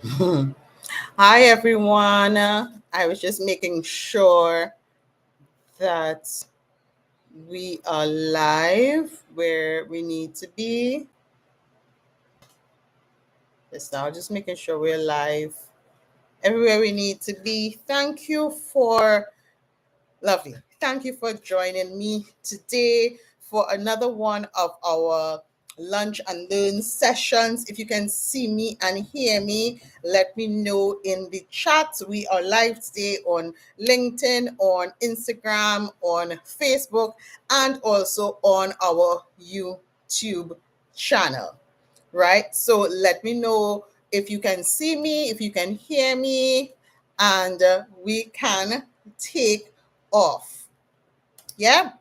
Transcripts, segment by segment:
Hi, everyone. I was just making sure that we are live where we need to be. Just now, just making sure we're live everywhere we need to be. Thank you for Lovely. Thank you for joining me today for another one of our lunch and learn sessions. If you can see me and hear me, let me know in the chat. We are live today on LinkedIn, on Instagram, on Facebook, and also on our YouTube channel. Right? So let me know if you can see me, if you can hear me, and we can take off. Yeah.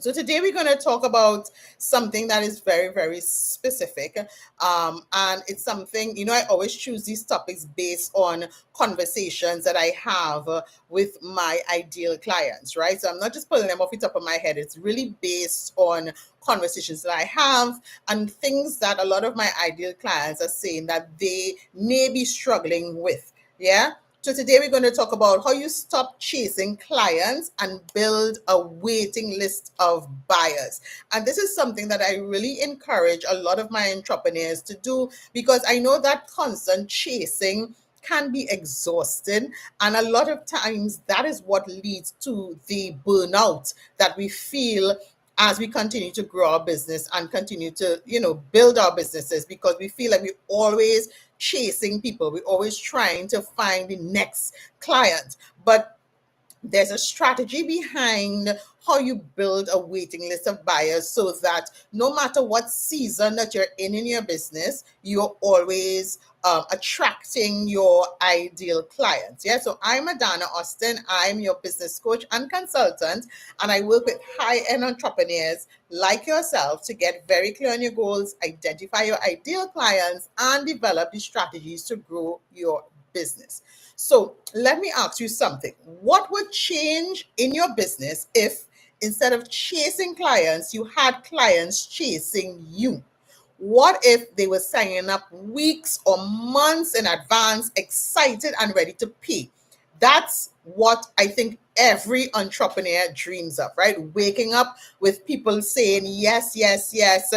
So today we're going to talk about something that is very, very specific. And it's something, I always choose these topics based on conversations that I have with my ideal clients, right? So I'm not just pulling them off the top of my head. It's really based on conversations that I have and things that a lot of my ideal clients are saying that they may be struggling with. Yeah. So today we're going to talk about how you stop chasing clients and build a waiting list of buyers. And this is something that I really encourage a lot of my entrepreneurs to do because I know that constant chasing can be exhausting, and a lot of times that is what leads to the burnout that we feel as we continue to grow our business and continue to build our businesses, because we feel like we're always chasing people, we're always trying to find the next client. But there's a strategy behind how you build a waiting list of buyers so that no matter what season that you're in your business, you're always attracting your ideal clients. Yeah, so I'm Adana Austin. I'm your business coach and consultant, and I work with high-end entrepreneurs like yourself to get very clear on your goals, identify your ideal clients, and develop the strategies to grow your business. So let me ask you something. What would change in your business if instead of chasing clients, you had clients chasing you? What if they were signing up weeks or months in advance, excited and ready to pay? That's what I think every entrepreneur dreams of, right? Waking up with people saying, yes, yes, yes.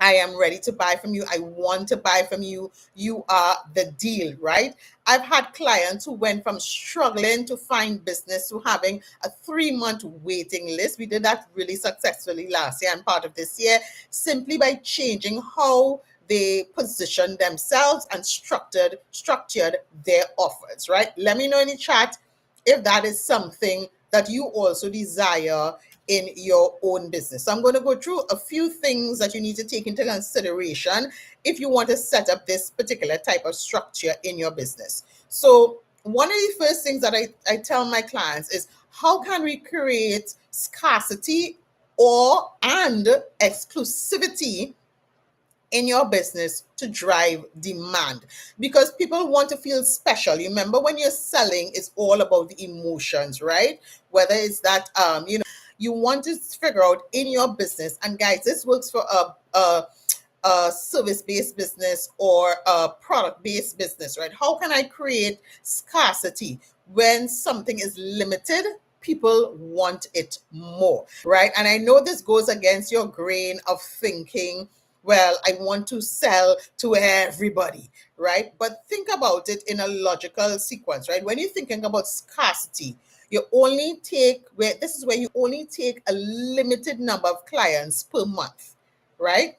I am ready to buy from you. I want to buy from you. You are the deal, right? I've had clients who went from struggling to find business to having a 3-month waiting list. We did that really successfully last year and part of this year, simply by changing how they positioned themselves and structured their offers, right? Let me know in the chat if that is something that you also desire in your own business. So I'm going to go through a few things that you need to take into consideration if you want to set up this particular type of structure in your business. So one of the first things that I tell my clients is, how can we create scarcity and exclusivity in your business to drive demand? Because people want to feel special. You remember, when you're selling, it's all about the emotions, right? Whether it's that you want to figure out in your business, and guys, this works for a service-based business or a product-based business, right? How can I create scarcity? When something is limited, people want it more, right? And I know this goes against your grain of thinking, well, I want to sell to everybody, right? But think about it in a logical sequence, right? When you're thinking about scarcity, this is where you only take a limited number of clients per month, right?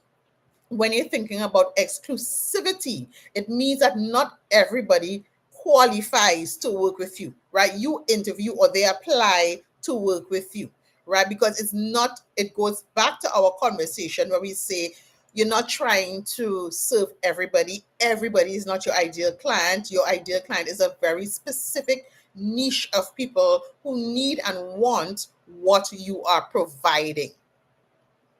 When you're thinking about exclusivity, it means that not everybody qualifies to work with you, right? You interview or they apply to work with you, right? Because it goes back to our conversation where we say, you're not trying to serve everybody. Everybody is not your ideal client. Your ideal client is a very specific niche of people who need and want what you are providing.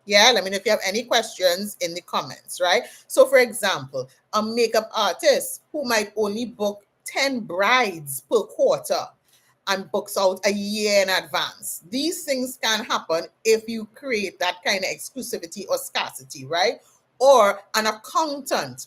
Yeah, let me know if you have any questions in the comments, right? So, for example, a makeup artist who might only book 10 brides per quarter and books out a year in advance. These things can happen if you create that kind of exclusivity or scarcity, right? Or an accountant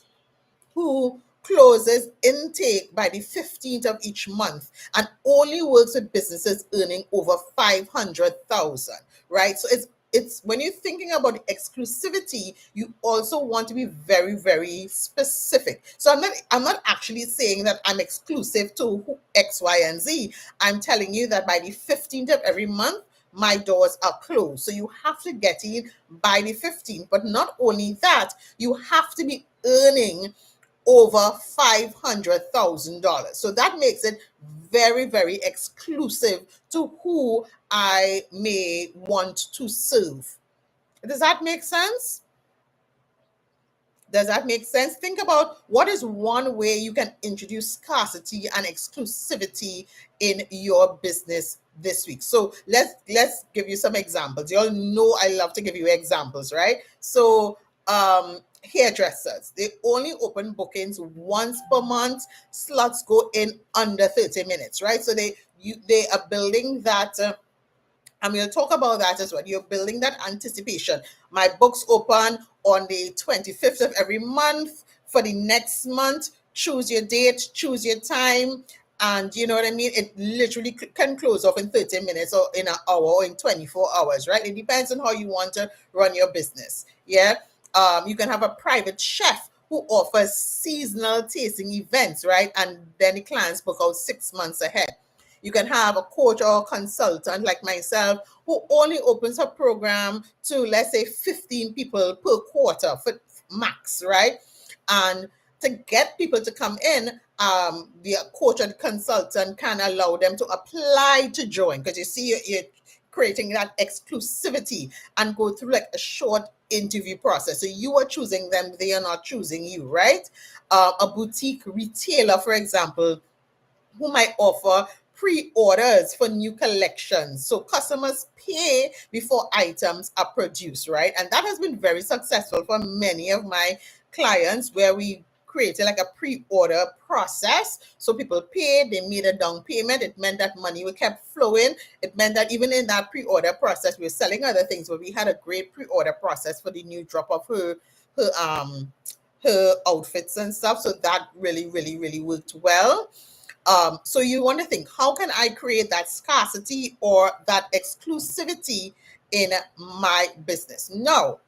who closes intake by the 15th of each month and only works with businesses earning over 500,000, right? So it's when you're thinking about exclusivity, you also want to be very, very specific. So I'm not actually saying that I'm exclusive to X, Y, and Z. I'm telling you that by the 15th of every month, my doors are closed. So you have to get in by the 15th. But not only that, you have to be earning over $500,000. So that makes it very, very exclusive to who I may want to serve. Does that make sense? Does that make sense? Think about what is one way you can introduce scarcity and exclusivity in your business this week. So let's give you some examples. You all know I love to give you examples, right? So hairdressers, they only open bookings once per month. Slots go in under 30 minutes, right? So they are building that and we'll talk about that as well. You're building that anticipation. My books open on the 25th of every month for the next month. Choose your date, choose your time. And you know what I mean? It literally can close off in 30 minutes or in an hour or in 24 hours, right? It depends on how you want to run your business. Yeah. You can have a private chef who offers seasonal tasting events, right? And then the clients book out 6 months ahead. You can have a coach or consultant like myself who only opens her program to, let's say, 15 people per quarter for max, right? And to get people to come in, the coach and consultant can allow them to apply to join because you see you're creating that exclusivity and go through like a short interview process. So you are choosing them, they are not choosing you, right? A boutique retailer, for example, who might offer pre-orders for new collections. So customers pay before items are produced, right? And that has been very successful for many of my clients where we created like a pre-order process. So people paid, they made a down payment. It meant that money was kept flowing. It meant that even in that pre-order process, we were selling other things, but we had a great pre-order process for the new drop of her her outfits and stuff. So that really, really, really worked well. So you want to think, how can I create that scarcity or that exclusivity in my business? Now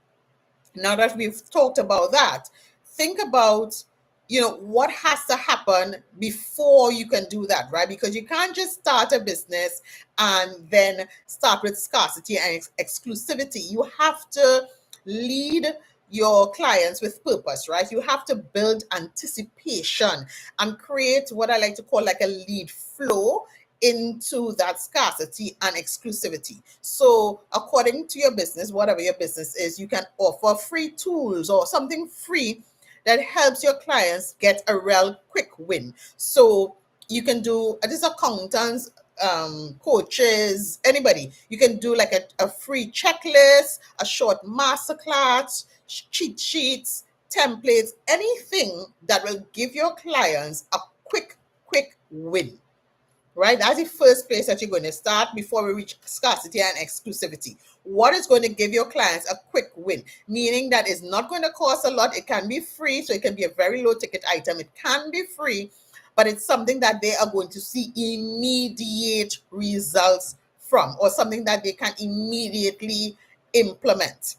that we've talked about that, think about, what has to happen before you can do that, right? Because you can't just start a business and then start with scarcity and exclusivity. You have to lead your clients with purpose, right? You have to build anticipation and create what I like to call like a lead flow into that scarcity and exclusivity. So, according to your business, whatever your business is, you can offer free tools or something free that helps your clients get a real quick win. So, you can do this accountants, coaches, anybody. You can do like a free checklist, a short masterclass, cheat sheets, templates, anything that will give your clients a quick win, right? That's the first place that you're going to start before we reach scarcity and exclusivity. What is going to give your clients a quick win? Meaning that it's not going to cost a lot. It can be free, so it can be a very low ticket item. It can be free, but it's something that they are going to see immediate results from, or something that they can immediately implement,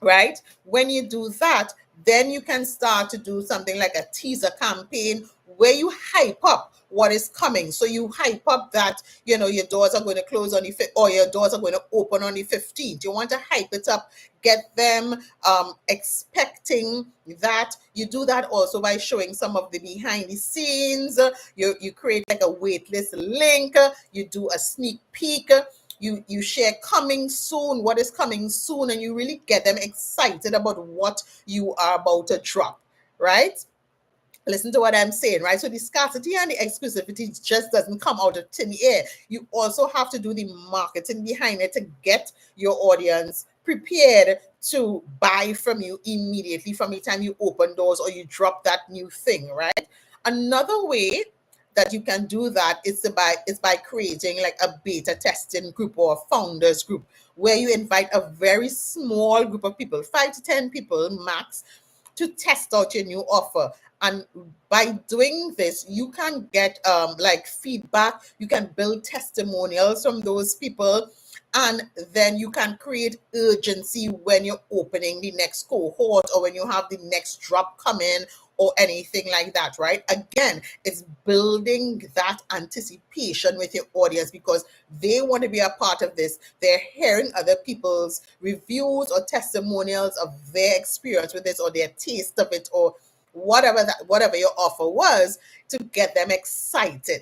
right? When you do that, then you can start to do something like a teaser campaign where you hype up what is coming. So you hype up that, your doors are going to close on the 5th or your doors are going to open on the 15th. You want to hype it up, get them expecting that. You do that also by showing some of the behind the scenes. You create like a waitlist link. You do a sneak peek. You share coming soon, what is coming soon, and you really get them excited about what you are about to drop, right? Listen to what I'm saying, right? So the scarcity and the exclusivity just doesn't come out of thin air. You also have to do the marketing behind it to get your audience prepared to buy from you immediately from the time you open doors or you drop that new thing, right? Another way that you can do that is by creating like a beta testing group or a founders group where you invite a very small group of people, 5 to 10 people max, to test out your new offer. And by doing this, you can get like feedback, you can build testimonials from those people, and then you can create urgency when you're opening the next cohort or when you have the next drop coming or anything like that, right? Again, it's building that anticipation with your audience because they want to be a part of this. They're hearing other people's reviews or testimonials of their experience with this or their taste of it or whatever your offer was to get them excited.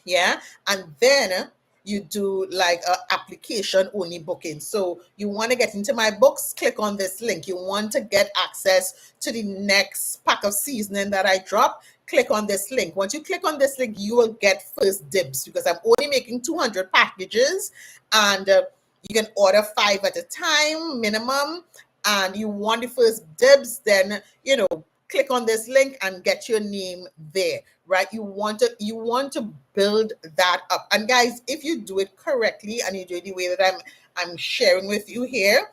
Yeah. And then you do like a application only booking. So you want to get into my books, click on this link. You want to get access to the next pack of seasoning that I drop, click on this link. Once you click on this link, you will get first dibs because I'm only making 200 packages, and you can order 5 at a time minimum, and you want the first dibs, then click on this link and get your name there, right? You want to build that up. And guys, if you do it correctly and you do it the way that I'm sharing with you here,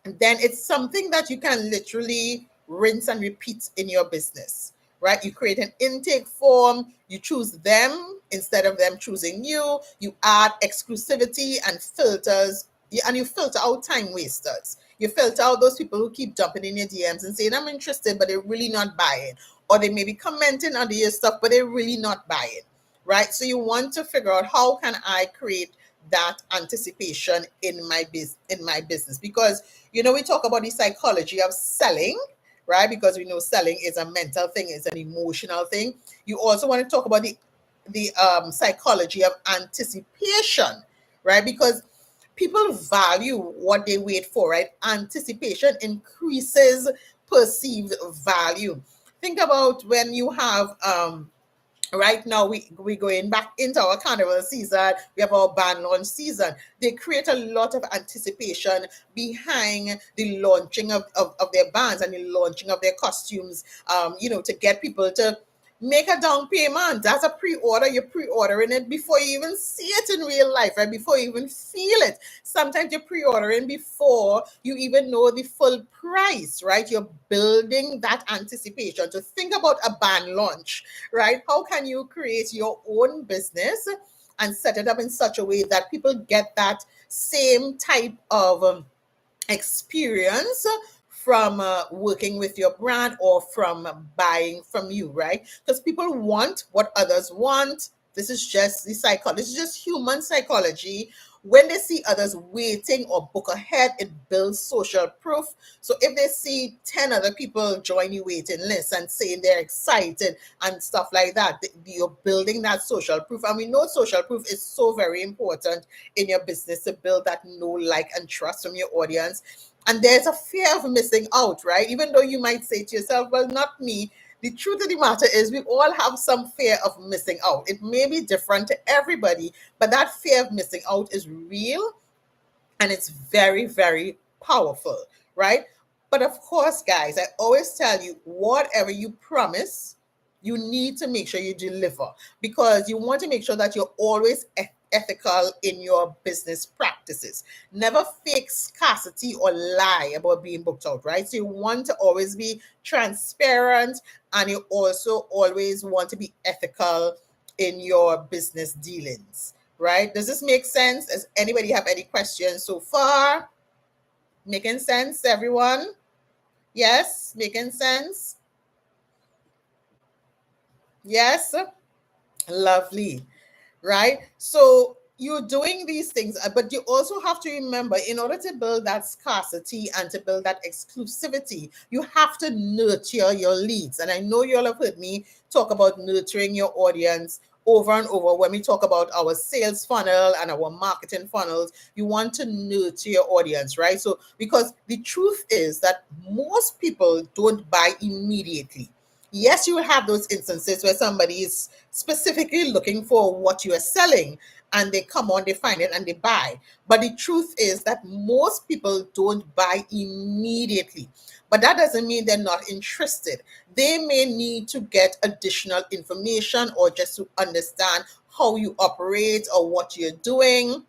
then it's something that you can literally rinse and repeat in your business, right? You create an intake form, you choose them instead of them choosing you, you add exclusivity and filters, and you filter out time wasters. You filter out those people who keep jumping in your DMs and saying, I'm interested, but they're really not buying. Or they may be commenting under your stuff, but they're really not buying, right? So you want to figure out how can I create that anticipation in my business, because we talk about the psychology of selling, right? Because we know selling is a mental thing, it's an emotional thing. You also want to talk about the psychology of anticipation, right? Because people value what they wait for, right? Anticipation increases perceived value. Think about when you have right now we going back into our carnival season. We have our band launch season. They create a lot of anticipation behind the launching of their bands and the launching of their costumes, to get people to make a down payment. That's a pre-order. You're pre-ordering it before you even see it in real life, right? Before you even feel it. Sometimes you're pre-ordering before you even know the full price, right? You're building that anticipation. To think about a band launch, right? How can you create your own business and set it up in such a way that people get that same type of experience from working with your brand or from buying from you, right? Because people want what others want. This is just the psychology. This is just human psychology. When they see others waiting or book ahead, it builds social proof. So if they see 10 other people join the waiting list and saying they're excited and stuff like that, you're building that social proof. And we know social proof is so very important in your business to build that know, like, and trust from your audience. And there's a fear of missing out, right? Even though you might say to yourself, well, not me. The truth of the matter is, we all have some fear of missing out. It may be different to everybody, but that fear of missing out is real, and it's very, very powerful, right? But of course, guys, I always tell you, whatever you promise, you need to make sure you deliver, because you want to make sure that you're always ethical in your business practices. Never fake scarcity or lie about being booked out, right? So you want to always be transparent, and you also always want to be ethical in your business dealings, right? Does this make sense? Does anybody have any questions so far? Making sense, everyone? Yes, making sense? Yes, lovely, right? So you're doing these things, but you also have to remember, in order to build that scarcity and to build that exclusivity, you have to nurture your leads. And I know you all have heard me talk about nurturing your audience over and over when we talk about our sales funnel and our marketing funnels. You want to nurture your audience, right? So because the truth is that most people don't buy immediately. Yes, you will have those instances where somebody is specifically looking for what you are selling, and they come on, they find it, and they buy. But the truth is that most people don't buy immediately. But that doesn't mean they're not interested. They may need to get additional information or just to understand how you operate or what you're doing,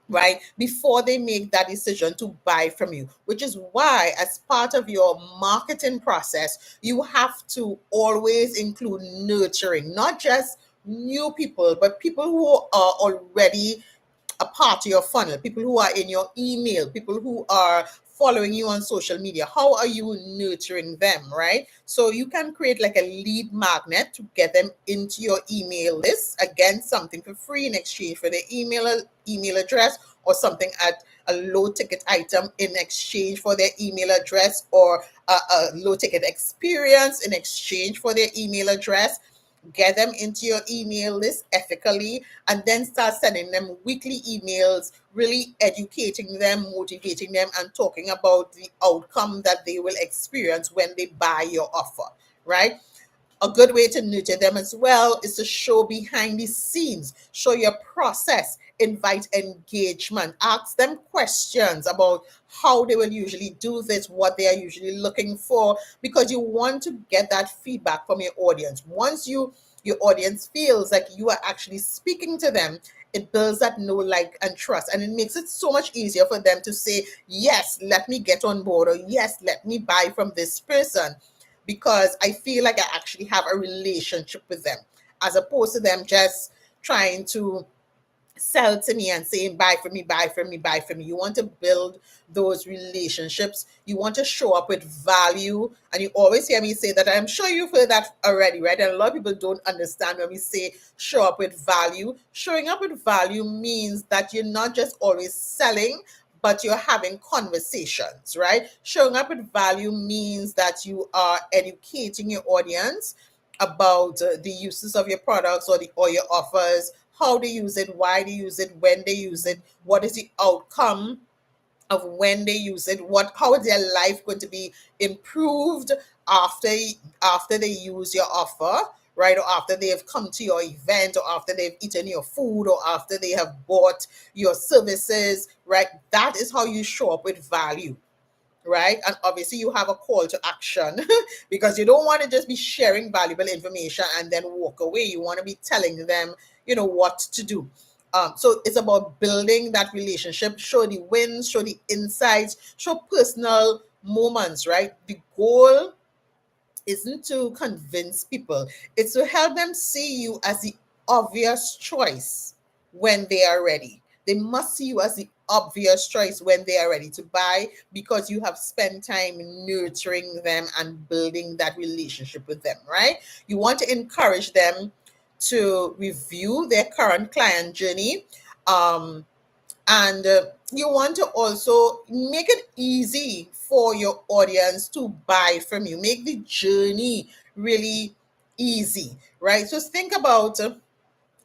right? Before they make that decision to buy from you, which is why, as part of your marketing process, you have to always include nurturing, not just new people, but people who are already a part of your funnel, people who are in your email, people who are following you on social media. How are you nurturing them, right? So you can create like a lead magnet to get them into your email list. Again, something for free in exchange for their email address, or something at a low ticket item in exchange for their email address, or a low ticket experience in exchange for their email address. Get them into your email list ethically, and then start sending them weekly emails, really educating them, motivating them, and talking about the outcome that they will experience when they buy your offer, right? A good way to nurture them as well is to show behind the scenes, show your process, invite engagement, ask them questions about how they will usually do this, what they are usually looking for, because you want to get that feedback from your audience. Once your audience feels like you are actually speaking to them, it builds that know, like, and trust, and it makes it so much easier for them to say, yes, let me get on board, or yes, let me buy from this person, because I feel like I actually have a relationship with them, as opposed to them just trying to sell to me and saying, buy from me, buy from me, buy from me. You want to build those relationships. You want to show up with value. And you always hear me say that. I'm sure you've heard that already, right? And a lot of people don't understand when we say show up with value. Showing up with value means that you're not just always selling, but you're having conversations, right? Showing up with value means that you are educating your audience about the uses of your products, or your offers, how they use it, why they use it, when they use it, what is the outcome of when they use it, what how is their life going to be improved after they use your offer, right? Or after they have come to your event, or after they've eaten your food, or after they have bought your services, right? That is how you show up with value, right? And obviously, you have a call to action because you don't want to just be sharing valuable information and then walk away. You want to be telling them, what to do. So it's about building that relationship, show the wins, show the insights, show personal moments, right? The goal isn't to convince people, it's to help them see you as the obvious choice when they are ready. They must see you as the obvious choice when they are ready to buy, because you have spent time nurturing them and building that relationship with them, right? You want to encourage them to review their current client journey. And you want to also make it easy for your audience to buy from you, make the journey really easy, right? So think about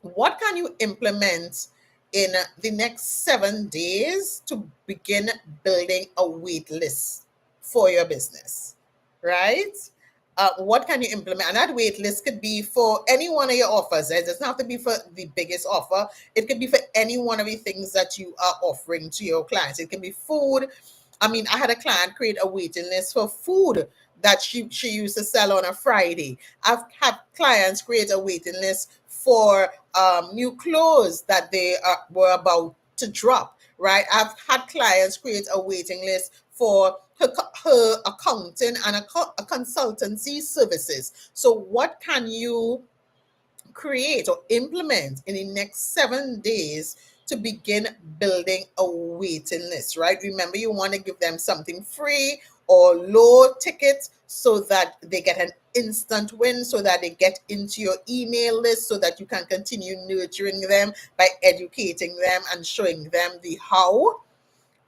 what can you implement in the next 7 days to begin building a wait list for your business, right? What can you implement? And that wait list could be for any one of your offers. It doesn't have to be for the biggest offer. It could be for any one of the things that you are offering to your clients. It can be food. I mean, I had a client create a waiting list for food that she used to sell on a Friday. I've had clients create a waiting list for new clothes that they were about to drop, right? I've had clients create a waiting list for her accounting and a consultancy services. So what can you create or implement in the next 7 days to begin building a waiting list, right? Remember, you want to give them something free or low ticket so that they get an instant win, so that they get into your email list, so that you can continue nurturing them by educating them and showing them the how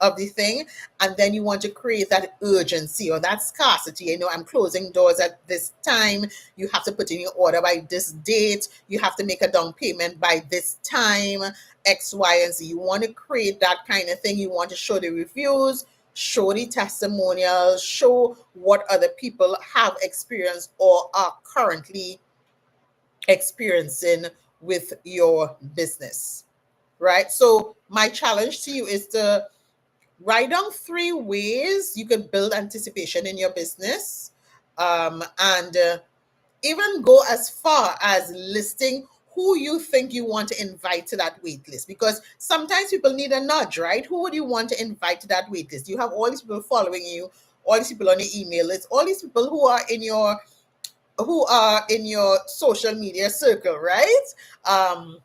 of the thing. And then you want to create that urgency or that scarcity. I'm closing doors at this time. You have to put in your order by this date. You have to make a down payment by this time, X, Y, and Z. You want to create that kind of thing. You want to show the reviews, show the testimonials, show what other people have experienced or are currently experiencing with your business, right? So my challenge to you is to write down 3 ways you can build anticipation in your business, and even go as far as listing who you think you want to invite to that wait list, because sometimes people need a nudge, right? Who would you want to invite to that wait list? You have all these people following you, all these people on your email list, all these people who are in your social media circle, right? um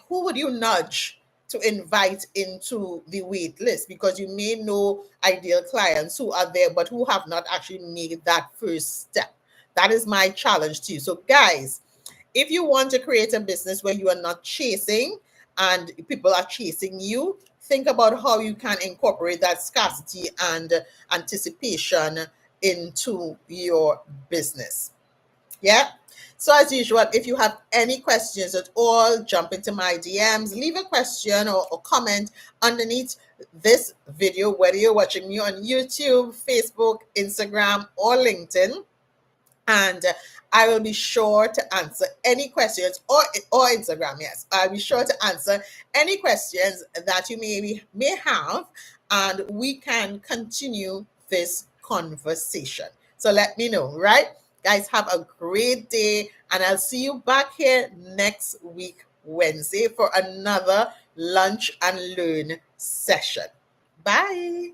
who would you nudge to invite into the wait list? Because you may know ideal clients who are there, but who have not actually made that first step. That is my challenge to you. So, guys, if you want to create a business where you are not chasing and people are chasing you, think about how you can incorporate that scarcity and anticipation into your business. Yeah. So as usual, if you have any questions at all, jump into my DMs, leave a question or comment underneath this video, whether you're watching me on YouTube, Facebook, Instagram, or LinkedIn, and I will be sure to answer any questions, or Instagram. Yes, I'll be sure to answer any questions that you may have, and we can continue this conversation. So let me know, right? Guys, have a great day, and I'll see you back here next week, Wednesday, for another lunch and learn session. Bye.